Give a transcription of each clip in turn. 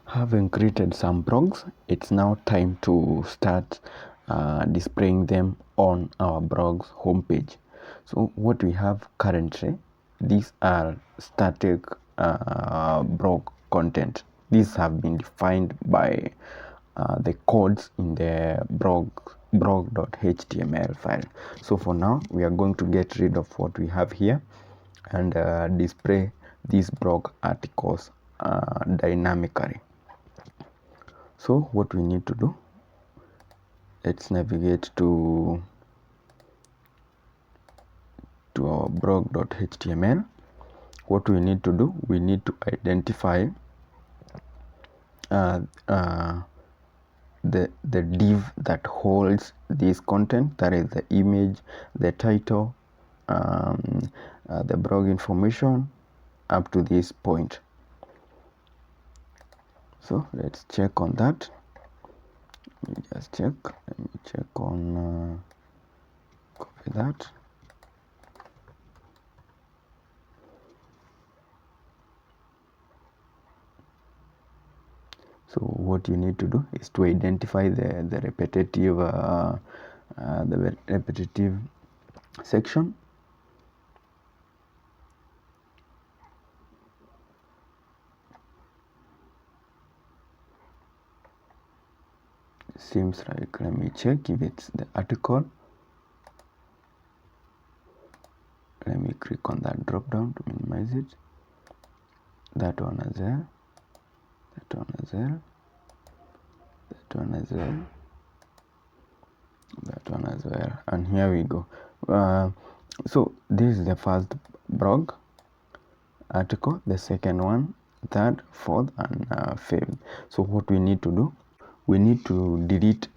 Having created some blogs, it's now time to start displaying them on our blog's homepage. So what we have currently, these are static blog content. These have been defined by the codes in the blog.html file. So for now, we are going to get rid of what we have here and display these blog articles dynamically. So what we need to do, let's navigate to our blog.html. What we need to do, we need to identify the div that holds this content, that is the image, the title, the blog information up to this point. So let's check on that. Let me just check. Let me check on copy that. So what you need to do is to identify the repetitive section. Seems like, let me check if it's the article. Let me click on that drop down to minimize it. That one as well. That one as well. That one as well. That one as well. And here we go. So this is the first blog article, the second one, third, fourth, and fifth. So what we need to do, we need to delete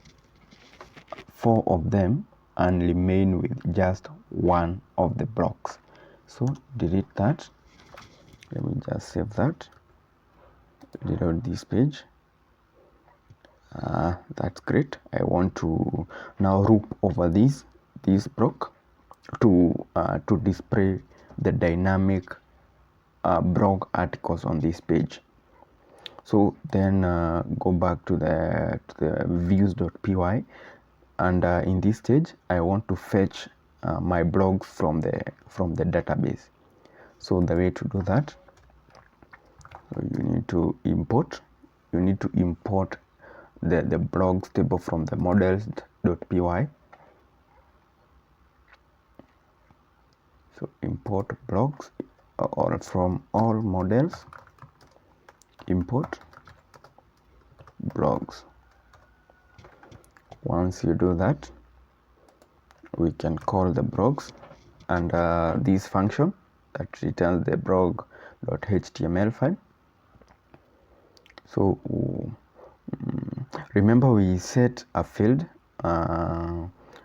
4 of them and remain with just one of the blocks. So delete that. Let me just save that. Reload this page. That's great. I want to now loop over this block to display the dynamic blog articles on this page. So then go back to the views.py, and in this stage I want to fetch my blogs from the database. So the way to do that, you need to import the blogs table from the models.py. So import blogs, or from all models import blogs. Once you do that, we can call the blogs, and this function that returns the blog.html file. So remember, we set a field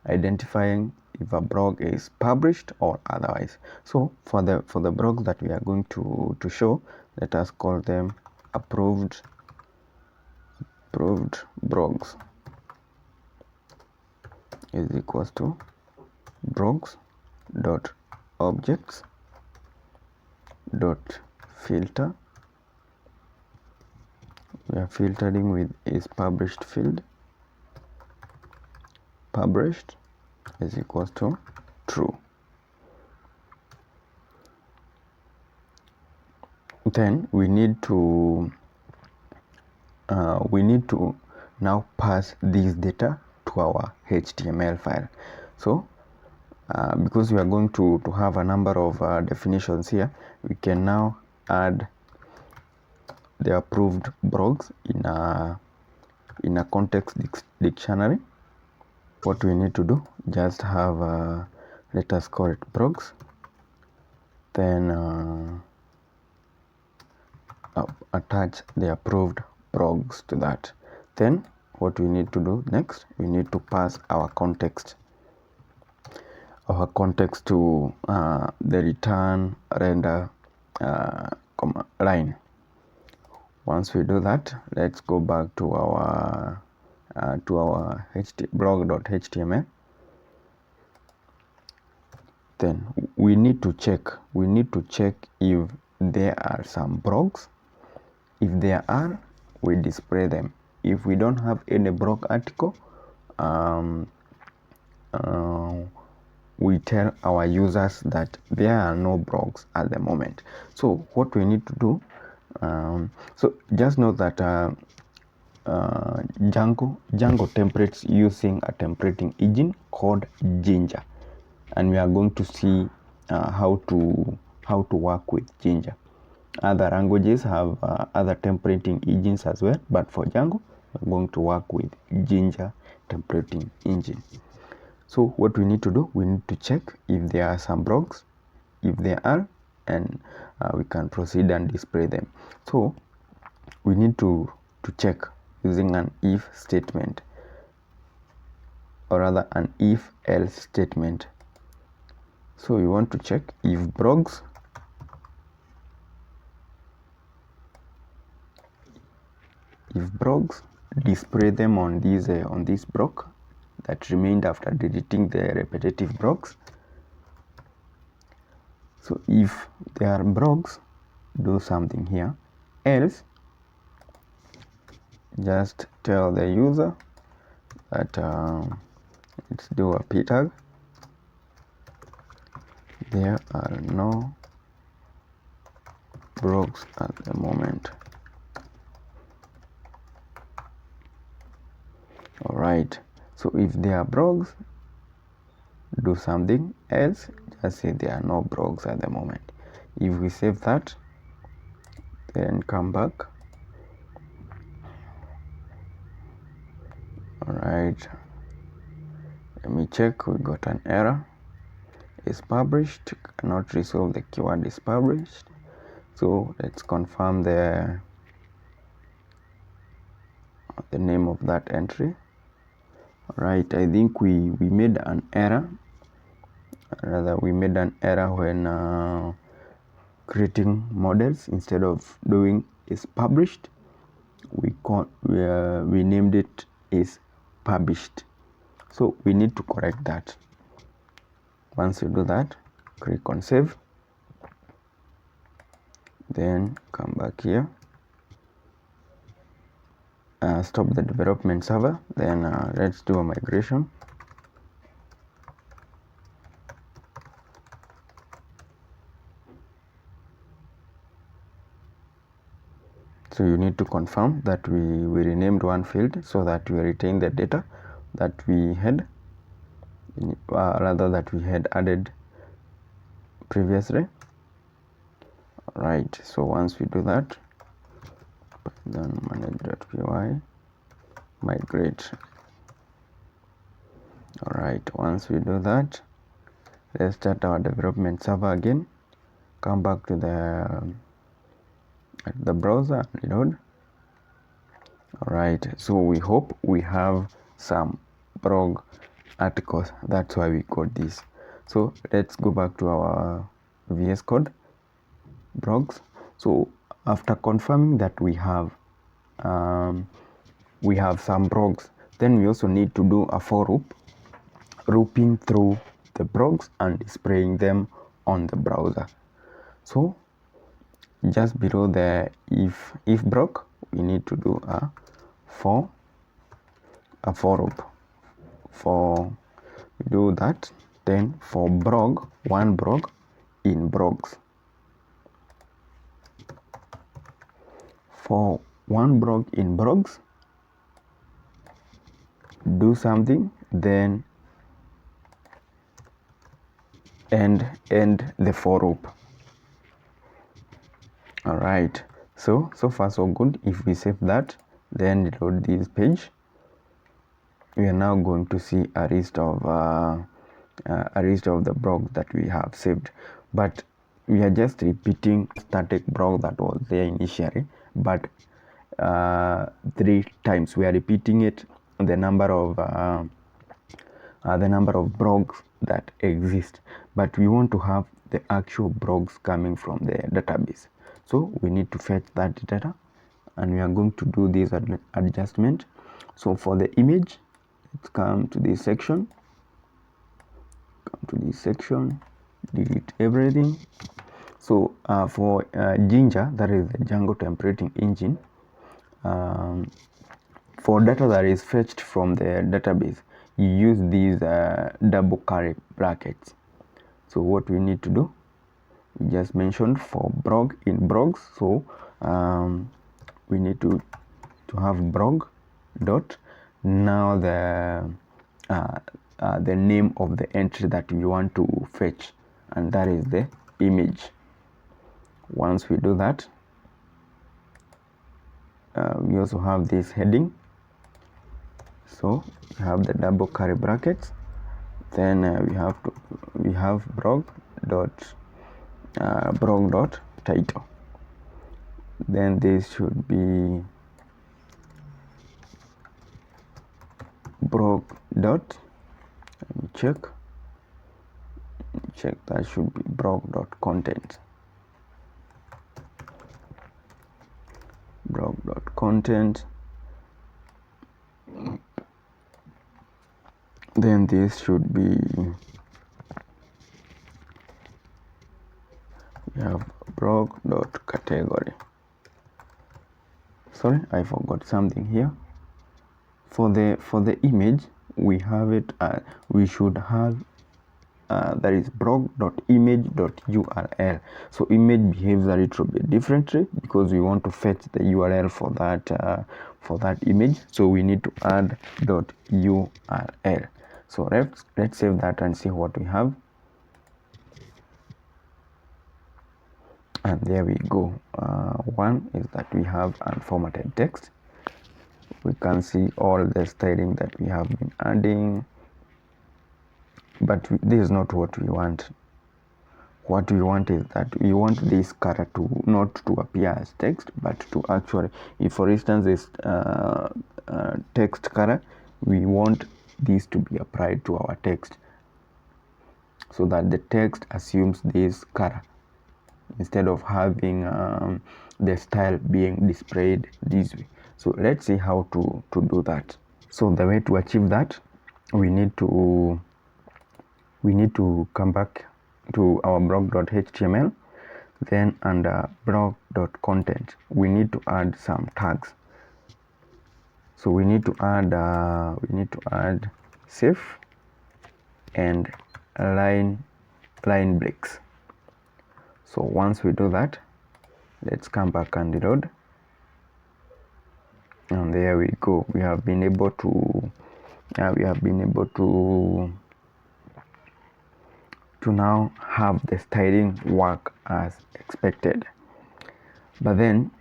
identifying if a blog is published or otherwise. So for the blogs that we are going to show, let us call them approved blogs is equals to blogs dot objects dot filter. We are filtering with is published field. Published is equals to true. Then we need to now pass this data to our HTML file. So because we are going to have a number of definitions here, we can now add the approved blogs in a context dictionary. What we need to do, just have let us call it blogs, then attach the approved blogs to that. Then what we need to do next, we need to pass our context to the return render line. Once we do that, let's go back to our blog.html. Then we need to check if there are some blogs. If there are, we display them. If we don't have any blog article, we tell our users that there are no blogs at the moment. So what we need to do, so just know that Django templates using a templating engine called Jinja, and we are going to see how to work with Jinja. Other languages have other templating engines as well, but for Django, we're going to work with Jinja templating engine. So what we need to do, we need to check if there are some blogs. If there are, and we can proceed and display them. So we need to check using an if statement, or rather an if else statement. So we want to check if blogs display them on this block that remained after deleting the repetitive blogs. So if there are blogs, do something here, else just tell the user that let's do a p tag. There are no blogs at the moment. All right, so if there are blogs, do something else, just say there are no blogs at the moment. If we save that, then come back. All right, let me check. We got an error. Is published, cannot resolve the keyword is published. So let's confirm the name of that entry. All right, I think we made an error. Rather, we made an error when creating models. Instead of doing is published, we named it is published. So we need to correct that. Once you do that, click on save, then come back here, stop the development server, then let's do a migration. So you need to confirm that we renamed one field so that we retain the data that we had, rather that we had added previously. Right, so once we do that, then manage.py migrate. All right, once we do that, let's start our development server again, come back to the browser and reload. All right, so we hope we have some blog articles. That's why we got this. So let's go back to our VS Code blogs. So after confirming that we have some blogs, then we also need to do a for loop, looping through the blogs and displaying them on the browser. So just below the if block, we need to do a for loop. For do that, then for blog, one blog in blogs. For one blog in blogs, do something, then end the for loop. All right, so far so good. If we save that, then reload this page, we are now going to see a list of the blogs that we have saved, but we are just repeating static blog that was there initially, but 3 times. We are repeating it, the number of blogs that exist, but we want to have the actual blogs coming from the database. So we need to fetch that data, and we are going to do this adjustment. So for the image, let's come to this section, delete everything. So for jinja, that is the Django templating engine, for data that is fetched from the database, you use these double curly brackets. So what we need to do, we just mentioned for brog in brogs, so we need to have brog dot, now the name of the entry that we want to fetch, and that is the image. Once we do that, we also have this heading, so we have the double curly brackets, then we have brog dot title, then this should be brog dot, let me check, that should be brog dot content, brog dot content, then this should be, we have brog dot category. Sorry, I forgot something here. For the image, we have it, we should have that is brog.image.url. so image behaves a little bit differently because we want to fetch the URL for that image, so we need to add .url. So let's save that and see what we have. And there we go. One is that we have unformatted text. We can see all the styling that we have been adding, but this is not what we want. What we want is that we want this color to not to appear as text, but to actually, if for instance this text color, we want this to be applied to our text, so that the text assumes this color instead of having the style being displayed this way. So let's see how to do that. So the way to achieve that, we need to come back to our blog.html, then under blog.content we need to add some tags. So we need to add safe and line breaks. So once we do that, let's come back and reload, and there we go. We have been able to now have the styling work as expected. But then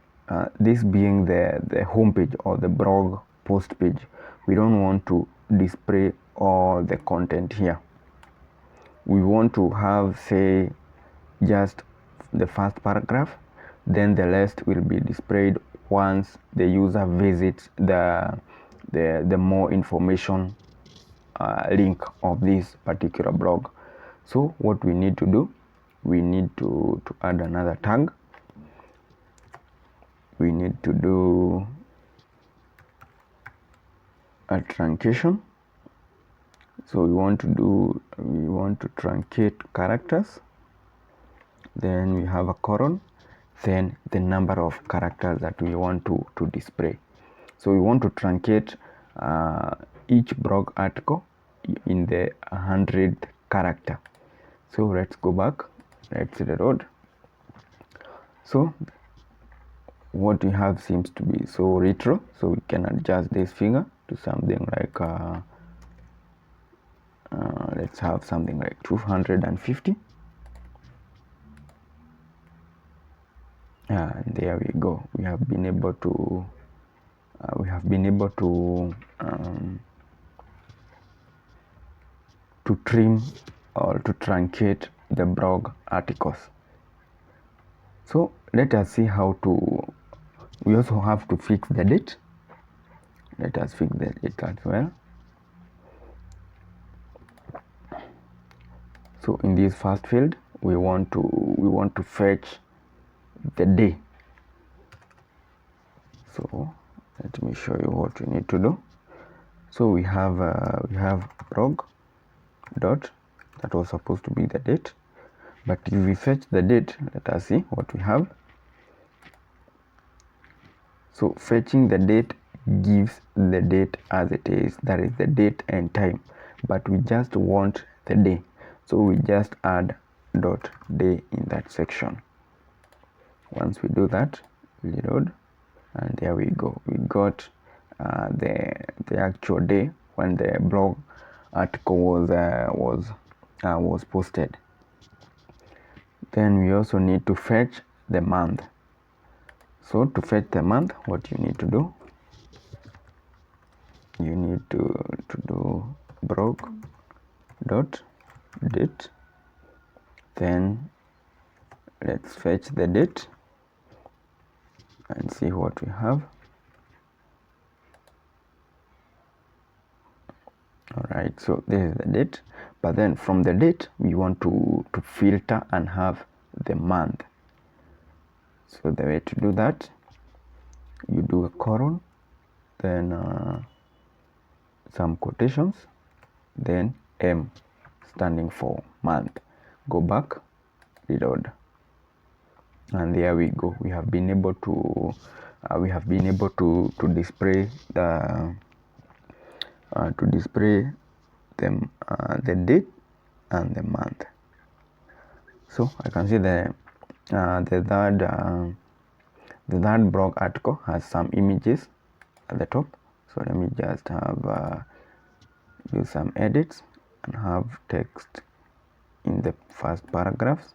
this being the home page or the blog post page, we don't want to display all the content here. We want to have, say, just the first paragraph, then the rest will be displayed once the user visits the more information link of this particular blog. So what we need to do, we need to add another tag. We need to do a truncation. So we want to truncate characters, then we have a colon, then the number of characters that we want to display. So we want to truncate each blog article in the 100th character. So let's go back, let's reload. So what we have seems to be so retro, so we can adjust this figure to something like let's have something like 250. And there we go. We have been able to trim or to truncate the blog articles. So let us see how to. We also have to fix the date. Let us fix the date as well. So in this first field, we want to fetch the day. So let me show you what we need to do. So we have blog dot, that was supposed to be the date, but if we fetch the date, let us see what we have. So fetching the date gives the date as it is, that is the date and time, but we just want the day, so we just add dot day in that section. Once we do that, we load, and there we go, we got the actual day when the blog article was posted. Then we also need to fetch the month. So to fetch the month, what you need to do, you need to do blog dot date, then let's fetch the date and see what we have. All right, so this is the date, but then from the date we want to filter and have the month. So the way to do that, you do a colon, then some quotations, then M standing for month. Go back, reload, and there we go. We have been able to display the date and the month. So I can see the third blog article has some images at the top. So let me just have do some edits and have text in the first paragraphs.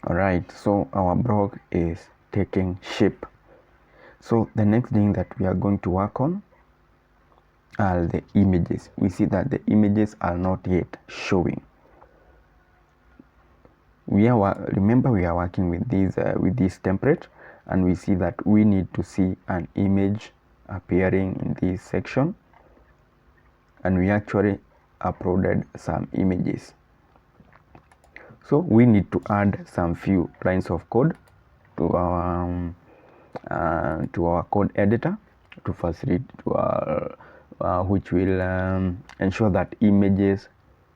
All right, so our blog is taking shape. So the next thing that we are going to work on are the images. We see that the images are not yet showing. Remember we are working with this template, and we see that we need to see an image appearing in this section, and we actually uploaded some images. So we need to add some few lines of code to our code editor to facilitate which will ensure that images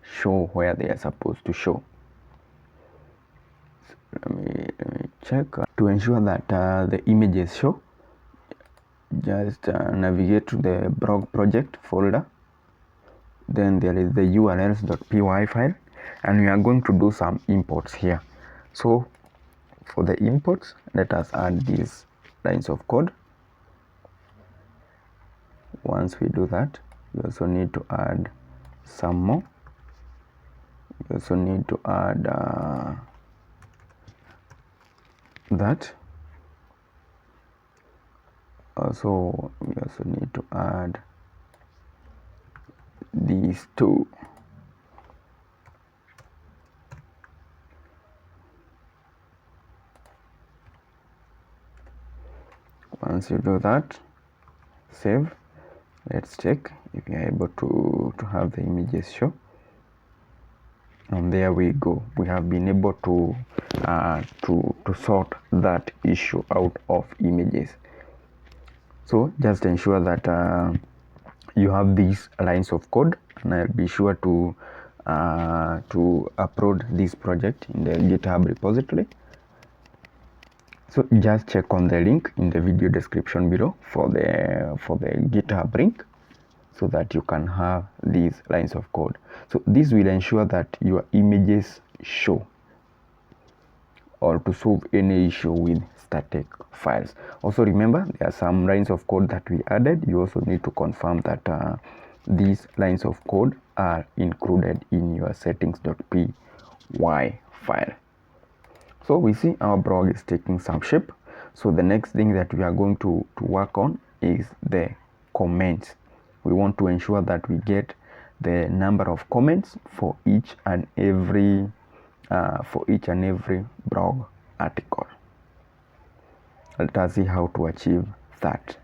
show where they are supposed to show. So let me check to ensure that the images show. Just navigate to the blog project folder, then there is the urls.py file, and we are going to do some imports here. So for the imports, let us add these lines of code. Once we do that, we also need to add some more. We also need to add that. Also, we also need to add these two. Once you do that, save. Let's check if we are able to have the images show. And there we go. We have been able to sort that issue out of images. So just ensure that you have these lines of code, and I'll be sure to upload this project in the GitHub repository. So just check on the link in the video description below for the GitHub link, so that you can have these lines of code. So this will ensure that your images show, or to solve any issue with static files. Also remember, there are some lines of code that we added. You also need to confirm that these lines of code are included in your settings.py file. So we see our blog is taking some shape. So the next thing that we are going to work on is the comments. We want to ensure that we get the number of comments for each and every blog article. Let us see how to achieve that.